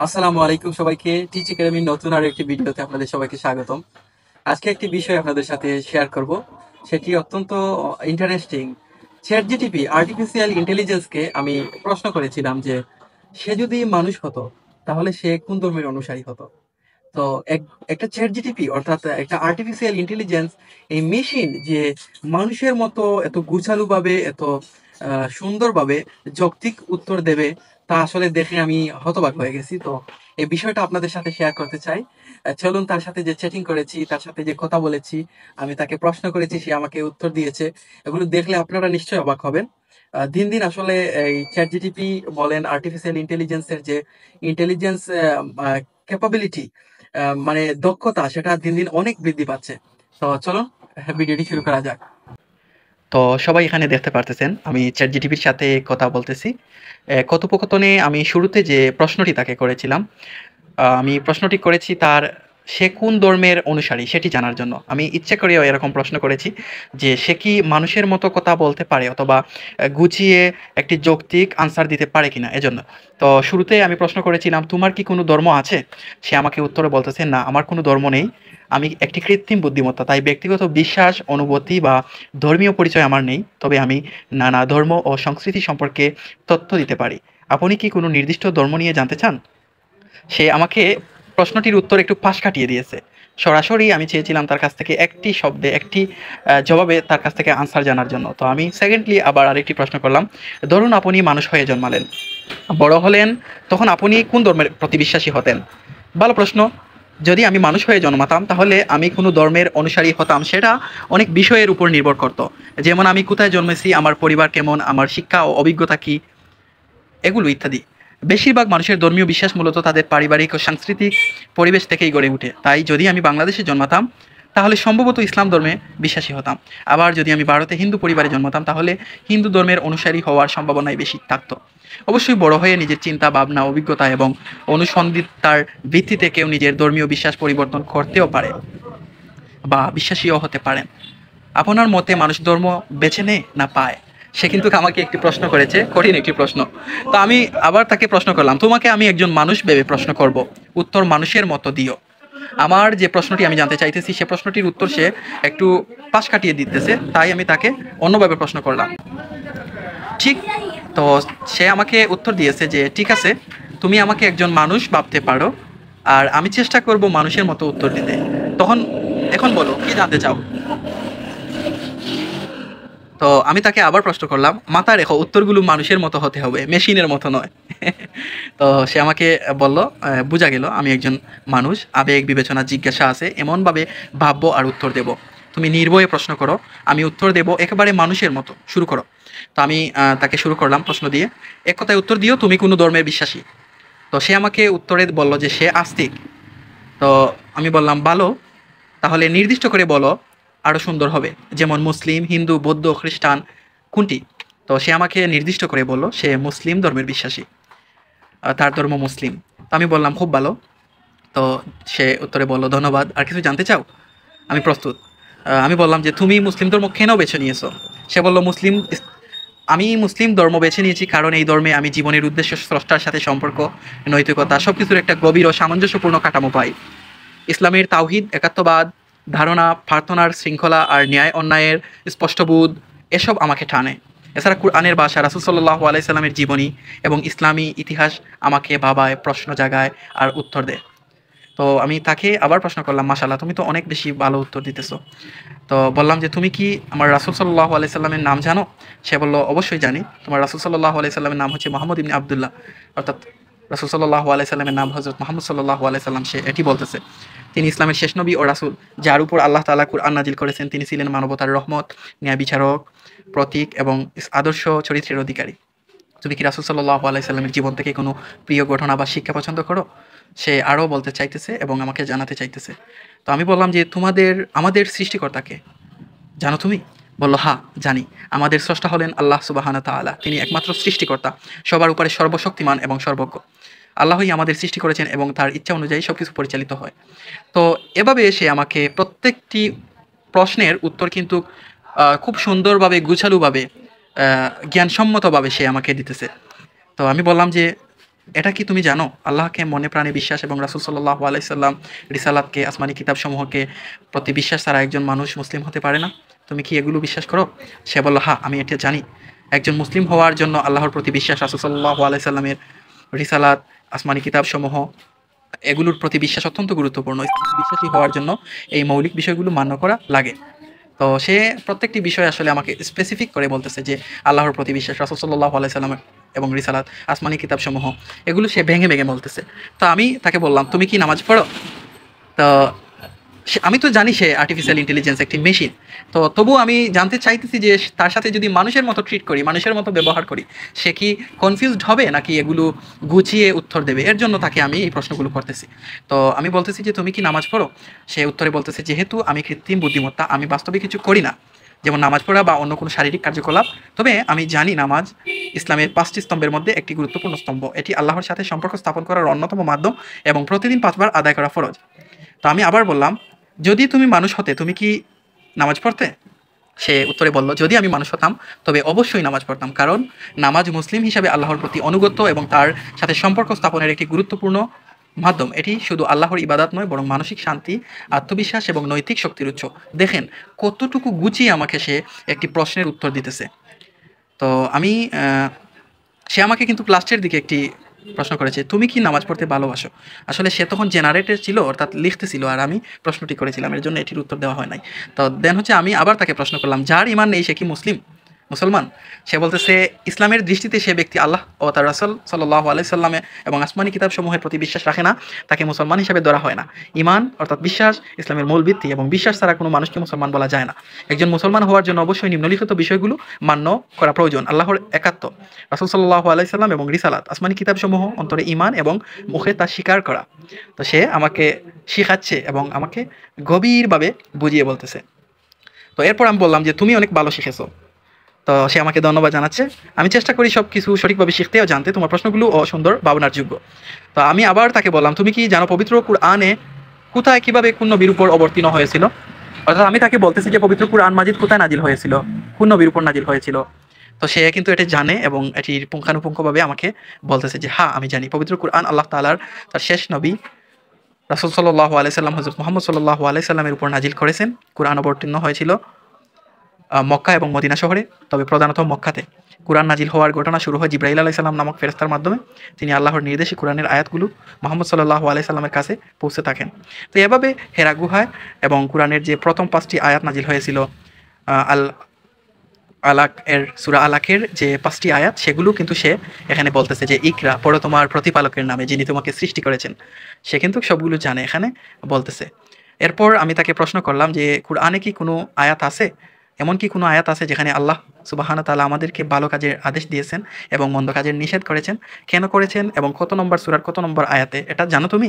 আসসালামু আলাইকুম সবাইকে। টিচ একাডেমির নতুন আর একটি ভিডিওতে আপনাদের সবাইকে স্বাগতম। আজকে একটি বিষয় আপনাদের সাথে শেয়ার করব, সেটি অত্যন্ত ইন্টারেস্টিং। চ্যাট জিটিপি আর্টিফিশিয়াল ইন্টেলিজেন্সকে আমি প্রশ্ন করেছিলাম যে সে যদি মানুষ হতো তাহলে সে কোন ধর্মের অনুসারী হতো। তো একটা চ্যাট জিটিপি অর্থাৎ একটা আর্টিফিশিয়াল ইন্টেলিজেন্স, এই মেশিন যে মানুষের মতো এত গুছালুভাবে এত সুন্দরভাবে যৌক্তিক উত্তর দেবে, তা আসলে দেখে আমি হতবাক হয়ে গেছি। তো এই বিষয়টা আপনাদের সাথে শেয়ার করতে চাই। চলুন, তার সাথে যে চ্যাটিং করেছি, তার সাথে যে কথা বলেছি, আমি তাকে প্রশ্ন করেছি, সে আমাকে উত্তর দিয়েছে, এগুলো দেখলে আপনারা নিশ্চয়ই অবাক হবেন। দিন দিন আসলে এই চ্যাট জিটিপি বলেন, আর্টিফিশিয়াল ইন্টেলিজেন্সের যে ইন্টেলিজেন্স ক্যাপাবিলিটি, মানে দক্ষতা, সেটা দিন দিন অনেক বৃদ্ধি পাচ্ছে। তো চলুন, ভিডিওটি শুরু করা যাক। তো সবাই এখানে দেখতে পারতেছেন আমি চ্যাট জিটিপির সাথে কথা বলতেছি। কথোপকথনে আমি শুরুতে যে প্রশ্নটি তাকে করেছিলাম, আমি প্রশ্নটি করেছি তার সে কোন ধর্মের অনুসারী সেটি জানার জন্য। আমি ইচ্ছে করেও এরকম প্রশ্ন করেছি যে সে কি মানুষের মতো কথা বলতে পারে অথবা গুছিয়ে একটি যৌক্তিক আনসার দিতে পারে কিনা, এজন্য। তো শুরুতে আমি প্রশ্ন করেছিলাম, তোমার কি কোনো ধর্ম আছে? সে আমাকে উত্তরে বলতেছে, না, আমার কোনো ধর্ম নেই, আমি একটি কৃত্রিম বুদ্ধিমত্তা, তাই ব্যক্তিগত বিশ্বাস, অনুভূতি বা ধর্মীয় পরিচয় আমার নেই, তবে আমি নানা ধর্ম ও সংস্কৃতি সম্পর্কে তথ্য দিতে পারি। আপনি কি কোনো নির্দিষ্ট ধর্ম নিয়ে জানতে চান? সে আমাকে প্রশ্নটির উত্তর একটু পাশ কাটিয়ে দিয়েছে। সরাসরি আমি চেয়েছিলাম তার কাছ থেকে একটি শব্দে, একটি জবাবে তার কাছ থেকে আনসার জানার জন্য। তো আমি সেকেন্ডলি আবার আরেকটি প্রশ্ন করলাম, ধরুন আপনি মানুষ হয়ে জন্মালেন, বড় হলেন, তখন আপনি কোন ধর্মের প্রতি বিশ্বাসী হতেন? ভালো প্রশ্ন। যদি আমি মানুষ হয়ে জন্মাতাম তাহলে আমি কোনো ধর্মের অনুসারী হতাম, সেটা অনেক বিষয়ের উপর নির্ভর করত। যেমন আমি কোথায় জন্মেছি, আমার পরিবার কেমন, আমার শিক্ষা ও অভিজ্ঞতা কী, এগুলো ইত্যাদি। বেশিরভাগ মানুষের ধর্মীয় বিশ্বাস মূলত তাদের পারিবারিক ও সাংস্কৃতিক পরিবেশ থেকেই গড়ে ওঠে। তাই যদি আমি বাংলাদেশে জন্মাতাম তাহলে সম্ভবত ইসলাম ধর্মে বিশ্বাসী হতাম। আবার যদি আমি ভারতে হিন্দু পরিবারে জন্মাতাম তাহলে হিন্দু ধর্মের অনুসারী হওয়ার সম্ভাবনাই বেশি থাকতো। অবশ্যই বড় হয়ে নিজের চিন্তা ভাবনা, অভিজ্ঞতা এবং অনুসন্ধিতার ভিত্তিতে কেউ নিজের ধর্মীয় বিশ্বাস পরিবর্তন করতেও পারে বা বিশ্বাসীও হতে পারেন। আপনার মতে মানুষ ধর্ম বেছে নেয় না পায়? সে কিন্তু আমাকে একটি প্রশ্ন করেছে, কঠিন একটি প্রশ্ন। তো আমি আবার তাকে প্রশ্ন করলাম, তোমাকে আমি একজন মানুষ ভেবে প্রশ্ন করব, উত্তর মানুষের মতো দিও। আমার যে প্রশ্নটি আমি জানতে চাইতেছি সে প্রশ্নটির উত্তর সে একটু পাশ কাটিয়ে দিতেছে, তাই আমি তাকে অন্যভাবে প্রশ্ন করলাম। ঠিক। তো সে আমাকে উত্তর দিয়েছে যে ঠিক আছে, তুমি আমাকে একজন মানুষ ভাবতে পারো, আর আমি চেষ্টা করব মানুষের মতো উত্তর দিতে। তখন এখন বলো কি জানতে চাও? তো আমি তাকে আবার প্রশ্ন করলাম, মাথায় রেখো উত্তরগুলো মানুষের মতো হতে হবে, মেশিনের মতো নয়। তো সে আমাকে বলল, বোঝা গেল আমি একজন মানুষ, আবেগ বিবেচনা জিজ্ঞাসা আছে, এমনভাবে ভাববো আর উত্তর দেব। তুমি নির্ভয়ে প্রশ্ন করো, আমি উত্তর দেব একেবারে মানুষের মতো, শুরু করো। তো আমি তাকে শুরু করলাম প্রশ্ন দিয়ে, এক কথায় উত্তর দিও, তুমি কোনো ধর্মের বিশ্বাসী? তো সে আমাকে উত্তরে বলল যে সে আস্তিক। তো আমি বললাম, ভালো, তাহলে নির্দিষ্ট করে বলো, আরও সুন্দর হবে। যেমন মুসলিম, হিন্দু, বৌদ্ধ, খ্রিস্টান, কোনটি? তো সে আমাকে নির্দিষ্ট করে বলল সে মুসলিম ধর্মের বিশ্বাসী, তার ধর্ম মুসলিম। তো আমি বললাম খুব ভালো। তো সে উত্তরে বলল, ধন্যবাদ, আর কিছু জানতে চাও? আমি প্রস্তুত। আমি বললাম যে তুমি মুসলিম ধর্ম কেন বেছে নিয়েছো? সে বলল, আমি মুসলিম ধর্ম বেছে নিয়েছি কারণ এই ধর্মে আমি জীবনের উদ্দেশ্য, স্রষ্টার সাথে সম্পর্ক, নৈতিকতা, সব কিছুর একটা গভীর ও সামঞ্জস্যপূর্ণ কাঠামো পাই। ইসলামের তাওহিদ, একাত্মবাদ, ধারণা, প্রার্থনার শৃঙ্খলা আর ন্যায় অন্যায়ের স্পষ্টবোধ, এসব আমাকে টানে। এছাড়া কুরআনের ভাষা, রাসূল সাল্লাল্লাহু আলাইহি সাল্লামের জীবনী এবং ইসলামী ইতিহাস আমাকে ভাবায়, প্রশ্ন জাগায় আর উত্তর দেয়। তো আমি তাকে আবার প্রশ্ন করলাম, মাশাআল্লাহ, তুমি তো অনেক বেশি ভালো উত্তর দিতেছো। তো বললাম যে তুমি কি আমার রাসূল সাল্লাল্লাহু আলাইহি সাল্লামের নাম জানো? সে বলল, অবশ্যই জানি। তোমার রাসূল সাল্লাল্লাহু আলাইহি সাল্লামের নাম হচ্ছে মুহাম্মদ ইবনে আব্দুল্লাহ, অর্থাৎ রাসূল সাল্লাল্লাহু আলাইহি সাল্লামের নাম হযরত মুহাম্মদ সাল্লাল্লাহু আলাইহি সাল্লাম। সে এটি বলতেছে, তিনি ইসলামের শেষ নবী ও রাসূল, যার উপর আল্লাহ তাআলা কুরআন নাজিল করেছেন। তিনি ছিলেন মানবতার রহমত, ন্যায় বিচারক, প্রতীক এবং আদর্শ চরিত্রের অধিকারী। তুমি কি রাসূল সাল্লাল্লাহু আলাইহি সাল্লামের জীবন থেকে কোনো প্রিয় ঘটনা বা শিক্ষা পছন্দ করো? সে আরও বলতে চাইতেছে এবং আমাকে জানাতে চাইতেছে। তো আমি বললাম যে আমাদের সৃষ্টিকর্তাকে জানো তুমি? বলল, হ্যাঁ, জানি। আমাদের স্রষ্টা হলেন আল্লাহ সুবহানাহু ওয়া তাআলা। তিনি একমাত্র সৃষ্টিকর্তা, সবার উপরে সর্বশক্তিমান এবং সর্বজ্ঞ। আল্লাহই আমাদের সৃষ্টি করেছেন এবং তার ইচ্ছা অনুযায়ী সবকিছু পরিচালিত হয়। তো এভাবে সে আমাকে প্রত্যেকটি প্রশ্নের উত্তর কিন্তু খুব সুন্দরভাবে, গুছালুভাবে, জ্ঞানসম্মতভাবে সে আমাকে দিতেছে। তো আমি বললাম যে এটা কি তুমি জানো আল্লাহকে মনে প্রাণে বিশ্বাস এবং রাসূল সাল্লাল্লাহু আলাইহি সাল্লাম রিসালাতকে আসমানি কিতাবসমূহকে প্রতি বিশ্বাস ছাড়া একজন মানুষ মুসলিম হতে পারে না? তুমি কি এগুলো বিশ্বাস করো? সে বলল, হ্যাঁ আমি এটা জানি। একজন মুসলিম হওয়ার জন্য আল্লাহর প্রতি বিশ্বাস, রাসূল সাল্লাল্লাহু আলাইহি সাল্লামের রিসালাত, আসমানি কিতাবসমূহ এগুলোর প্রতি বিশ্বাস অত্যন্ত গুরুত্বপূর্ণ। বিশ্বাসী হওয়ার জন্য এই মৌলিক বিষয়গুলো মান্য করা লাগে। তো সে প্রত্যেকটি বিষয় আসলে আমাকে স্পেসিফিক করে বলতেছে যে আল্লাহর প্রতি বিশ্বাস, রাসূল সাল্লাল্লাহু আলাইহি সাল্লাম এবং রিসালাত, আসমানি কিতাবসমূহ এগুলো সে ভেঙে ভেঙে বলতেছে। তো আমি তাকে বললাম, তুমি কি নামাজ পড়ো? তো আমি তো জানি সে আর্টিফিশিয়াল ইন্টেলিজেন্স একটি মেশিন। তো তবুও আমি জানতে চাইতেছি যে তার সাথে যদি মানুষের মতো ট্রিট করি, মানুষের মতো ব্যবহার করি, সে কি কনফিউজড হবে নাকি এগুলো গুছিয়ে উত্তর দেবে? এর জন্য তাকে আমি এই প্রশ্নগুলো করতেছি। তো আমি বলতেছি যে তুমি কি নামাজ পড়ো? সে উত্তরে বলতেছে, যেহেতু আমি কৃত্রিম বুদ্ধিমত্তা, আমি বাস্তবে কিছু করি না, যেমন নামাজ পড়া বা অন্য কোনো শারীরিক কার্যকলাপ, তবে আমি জানি নামাজ ইসলামের 5টি স্তম্ভের মধ্যে একটি গুরুত্বপূর্ণ স্তম্ভ। এটি আল্লাহর সাথে সম্পর্ক স্থাপন করার অন্যতম মাধ্যম এবং প্রতিদিন 5 বার আদায় করা ফরজ। তো আমি আবার বললাম, যদি তুমি মানুষ হতে তুমি কি নামাজ পড়তে? সে উত্তরে বলল, যদি আমি মানুষ হতাম তবে অবশ্যই নামাজ পড়তাম, কারণ নামাজ মুসলিম হিসাবে আল্লাহর প্রতি অনুগত এবং তার সাথে সম্পর্ক স্থাপনের একটি গুরুত্বপূর্ণ মাধ্যম। এটি শুধু আল্লাহর ইবাদত নয়, বরং মানসিক শান্তি, আত্মবিশ্বাস এবং নৈতিক শক্তির উৎস। দেখেন কতটুকু গুছিয়ে আমাকে সে একটি প্রশ্নের উত্তর দিতেছে। তো আমি সে আমাকে কিন্তু লাস্টের দিকে একটি প্রশ্ন করেছে, তুমি কি নামাজ পড়তে ভালোবাসো? আসলে সে তখন জেনারেটর ছিল, অর্থাৎ লিখতেছিল, আর আমি প্রশ্নটি করেছিলাম, এর জন্য এটির উত্তর দেওয়া হয় নাই। তো দেন হচ্ছে আমি আবার তাকে প্রশ্ন করলাম, যার ইমান নেই সে কি মুসলমান? সে বলতেছে, ইসলামের দৃষ্টিতে সে ব্যক্তি আল্লাহ ও তার রাসূল সাল্লাল্লাহু আলাইহি সাল্লামে এবং আসমানি কিতাবসমূহের প্রতি বিশ্বাস রাখে না, তাকে মুসলমান হিসেবে ধরা হয় না। ইমান অর্থাৎ বিশ্বাস ইসলামের মূল ভিত্তি এবং বিশ্বাস ছাড়া কোনো মানুষকে মুসলমান বলা যায় না। একজন মুসলমান হওয়ার জন্য অবশ্যই নিম্নলিখিত বিষয়গুলো মান্য করা প্রয়োজন: আল্লাহর একাত্ম, রাসূল সাল্লাল্লাহু আলাইহি সাল্লাম এবং রিসালাত, আসমানি কিতাবসমূহ অন্তরে ইমান এবং মুখে তা স্বীকার করা। তো সে আমাকে শিখাচ্ছে এবং আমাকে গভীরভাবে বুঝিয়ে বলতেছে। তো এরপর আমি বললাম যে তুমি অনেক ভালো শিখেছো। তো সে আমাকে ধন্যবাদ জানাচ্ছে। আমি চেষ্টা করি সব কিছু সঠিকভাবে শিখতে ও জানতে। তোমার প্রশ্নগুলো সুন্দর, ভাবনার যোগ্য। তো আমি আবার তাকে বললাম, তুমি কি জানো পবিত্র কুরআনে কোথায় কিভাবে কোন নবীর উপর অবতীর্ণ হয়েছিল? অর্থাৎ আমি তাকে বলতেছি যে পবিত্র কুরআন মাজিদ কোথায় নাজিল হয়েছিল, কোন নবীর উপর নাজিল হয়েছিল। তো সে কিন্তু এটা জানে এবং এটির পুঙ্খানুপুঙ্খভাবে আমাকে বলতেছে যে হ্যাঁ আমি জানি, পবিত্র কুরআন আল্লাহ তাআলার তার শেষ নবী রাসূল সাল্লাল্লাহু আলাইহি সাল্লাম হযরত মুহাম্মদ সাল্লাল্লাহু আলাইহি সাল্লামের উপর নাজিল করেছেন। কুরআন অবতীর্ণ হয়েছিল মক্কা এবং মদিনা শহরে, তবে প্রধানত মক্কাতে। কুরআন নাজিল হওয়ার ঘটনা শুরু হয় জিবরাইল আলাইহিস সালাম নামক ফেরেশতার মাধ্যমে। তিনি আল্লাহর নির্দেশে কুরআনের আয়াতগুলো মুহাম্মদ সাল্লাল্লাহু আলাইহি সাল্লামের কাছে পৌঁছে থাকেন। তো এভাবে হেরা গুহায় এবং কুরআনের যে প্রথম 5টি আয়াত নাজিল হয়েছিল, আল আলাক এর সূরা আলাকের যে 5টি আয়াত, সেগুলো কিন্তু সে এখানে বলতেছে যে ইকরা, পড়ো তোমার প্রতিপালকের নামে যিনি তোমাকে সৃষ্টি করেছেন। সে কিন্তু সবগুলো জানে, এখানে বলতেছে। এরপর আমি তাকে প্রশ্ন করলাম যে কুরআনে কি কোনো আয়াত আছে, এমন কি কোনো আয়াত আছে যেখানে আল্লাহ সুবহানাহু ওয়া তাআলা আমাদেরকে ভালো কাজের আদেশ দিয়েছেন এবং মন্দ কাজের নিষেধ করেছেন? কেন করেছেন এবং কত নম্বর সূরার কত নম্বর আয়াতে, এটা জানো তুমি?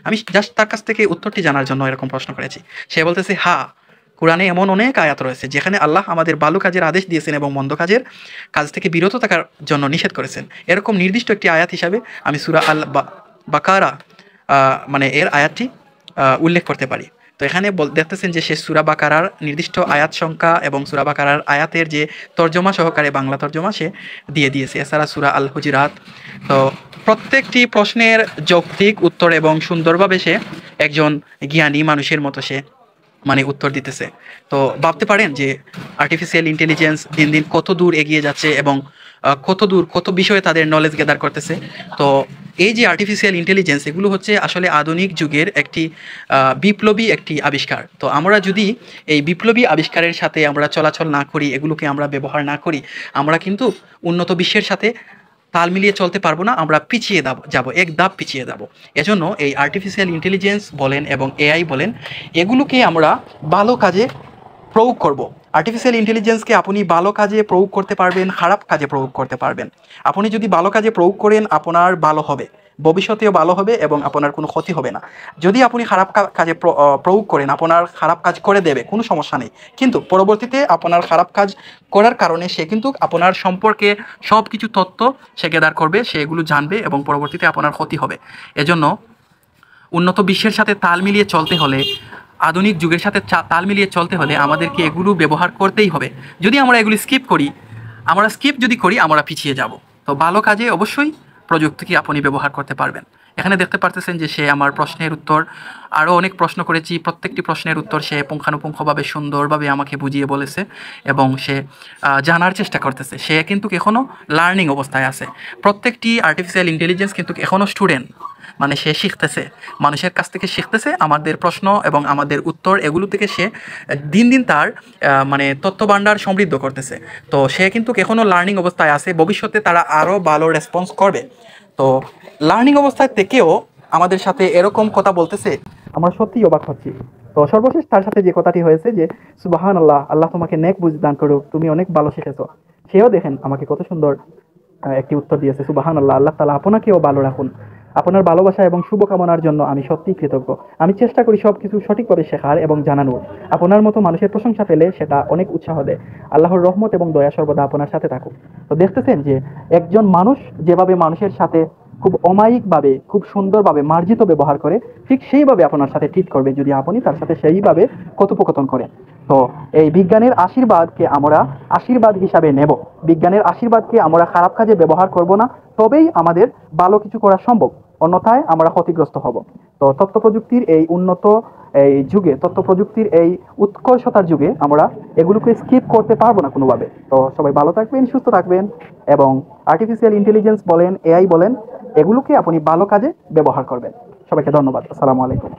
আমি জাস্ট তার কাছ থেকে উত্তরটি জানার জন্য এরকম প্রশ্ন করেছি। সে বলতেছে, হ্যাঁ, কুরআনে এমন অনেক আয়াত রয়েছে যেখানে আল্লাহ আমাদের ভালো কাজের আদেশ দিয়েছেন এবং মন্দ কাজের কাজ থেকে বিরত থাকার জন্য নিষেধ করেছেন। এরকম নির্দিষ্ট একটি আয়াত হিসাবে আমি সূরা আল বাকারা মানে এর আয়াতটি উল্লেখ করতে পারি। তো এখানে দেখতেছেন যে সে সূরা বাকারার নির্দিষ্ট আয়াত সংখ্যা এবং সূরা বাকারার আয়াতের যে তর্জমা সহকারে বাংলা তর্জমা সে দিয়ে দিয়েছে। এছাড়া সূরা আল হুজুরাত। তো প্রত্যেকটি প্রশ্নের যৌক্তিক উত্তর এবং সুন্দরভাবে সে একজন জ্ঞানী মানুষের মতো সে মানে উত্তর দিতেছে। তো ভাবতে পারেন যে আর্টিফিশিয়াল ইন্টেলিজেন্স দিন দিন কত দূর এগিয়ে যাচ্ছে এবং কত বিষয়ে তাদের নলেজ গ্যাদার করতেছে। তো এই যে আর্টিফিশিয়াল ইন্টেলিজেন্স, এগুলো হচ্ছে আসলে আধুনিক যুগের একটি বিপ্লবী একটি আবিষ্কার। তো আমরা যদি এই বিপ্লবী আবিষ্কারের সাথে আমরা চলাচল না করি, এগুলোকে আমরা ব্যবহার না করি, আমরা কিন্তু উন্নত বিশ্বের সাথে তাল মিলিয়ে চলতে পারবো না, আমরা পিছিয়ে যাব, এক ধাপ পিছিয়ে যাব। এজন্য এই আর্টিফিশিয়াল ইন্টেলিজেন্স বলেন এবং এআই বলেন, এগুলোকে আমরা ভালো কাজে প্রয়োগ করব। আর্টিফিশিয়াল ইন্টেলিজেন্সকে আপনি ভালো কাজে প্রয়োগ করতে পারবেন, খারাপ কাজে প্রয়োগ করতে পারবেন। আপনি যদি ভালো কাজে প্রয়োগ করেন, আপনার ভালো হবে, ভবিষ্যতেও ভালো হবে এবং আপনার কোনো ক্ষতি হবে না। যদি আপনি খারাপ কাজে প্রয়োগ করেন, আপনার খারাপ কাজ করে দেবে, কোনো সমস্যা নেই, কিন্তু পরবর্তীতে আপনার খারাপ কাজ করার কারণে সে কিন্তু আপনার সম্পর্কে সব কিছু তথ্য সে গ্যাদার করবে, সে এগুলো জানবে এবং পরবর্তীতে আপনার ক্ষতি হবে। এজন্য উন্নত বিশ্বের সাথে তাল মিলিয়ে চলতে হলে, আধুনিক যুগের সাথে তাল মিলিয়ে চলতে হলে আমাদেরকে এগুলো ব্যবহার করতেই হবে। যদি আমরা এগুলি স্কিপ যদি করি আমরা পিছিয়ে যাব। তো ভালো কাজে অবশ্যই প্রযুক্তিকে আপনি ব্যবহার করতে পারবেন। এখানে দেখতে পারতেছেন যে সে আমার প্রশ্নের উত্তর, আরও অনেক প্রশ্ন করেছি, প্রত্যেকটি প্রশ্নের উত্তর সে পুঙ্খানুপুঙ্খভাবে সুন্দরভাবে আমাকে বুঝিয়ে বলেছে এবং সে জানার চেষ্টা করতেছে। সে কিন্তু এখনও লার্নিং অবস্থায় আছে। প্রত্যেকটি আর্টিফিশিয়াল ইন্টেলিজেন্স কিন্তু এখনও স্টুডেন্ট, মানে সে শিখতেছে, মানুষের কাছ থেকে শিখতেছে। আমাদের প্রশ্ন এবং আমাদের উত্তর এগুলো থেকে সে দিন দিন তার মানে তথ্য ভাণ্ডার সমৃদ্ধ করতেছে। তো সে কিন্তু এখনও লার্নিং অবস্থায় আছে, ভবিষ্যতে তারা আরও ভালো রেসপন্স করবে। তো লার্নিং অবস্থায় থেকেও আমাদের সাথে এরকম কথা বলতেছে, আমরা সত্যিই অবাক হচ্ছি। তো সর্বশেষ তার সাথে যে কথাটি হয়েছে যে সুবহান আল্লাহ, আল্লাহ তোমাকে নেক বুঝ দান করুক, তুমি অনেক ভালো শিখেছো। সেও দেখেন আমাকে কত সুন্দর একটি উত্তর দিয়েছে, সুবহান আল্লাহ, আল্লাহ তাআলা আপনাকেও ভালো রাখুন। আপনার ভালোবাসা এবং শুভকামনার জন্য আমি সত্যিই কৃতজ্ঞ। আমি চেষ্টা করি সব কিছু সঠিকভাবে শেখার এবং জানানোর। আপনার মতো মানুষের প্রশংসা পেলে সেটা অনেক উৎসাহ দেয়। আল্লাহর রহমত এবং দয়া সর্বদা আপনার সাথে থাকুক। তো দেখতেছেন যে একজন মানুষ যেভাবে মানুষের সাথে খুব অমায়িকভাবে, খুব সুন্দরভাবে মার্জিত ব্যবহার করে, ঠিক সেইভাবে আপনার সাথে ট্রিট করবে যদি আপনি তার সাথে সেইভাবে কথোপকথন করেন। তো এই বিজ্ঞানের আশীর্বাদকে আমরা আশীর্বাদ হিসাবে নেব। বিজ্ঞানের আশীর্বাদকে আমরা খারাপ কাজে ব্যবহার করব না, তবেই আমাদের ভালো কিছু করা সম্ভব, অন্যথায় আমরা ক্ষতিগ্রস্ত হব। তো তথ্য প্রযুক্তির এই উন্নত এই যুগে, তথ্য প্রযুক্তির এই উৎকর্ষতার যুগে আমরা এগুলোকে স্কিপ করতে পারবো না কোনোভাবে। তো সবাই ভালো থাকবেন, সুস্থ থাকবেন এবং আর্টিফিশিয়াল ইন্টেলিজেন্স বলেন, এআই বলেন, এগুলোকে আপনি ভালো কাজে ব্যবহার করবেন। সবাইকে ধন্যবাদ। আসসালামু আলাইকুম।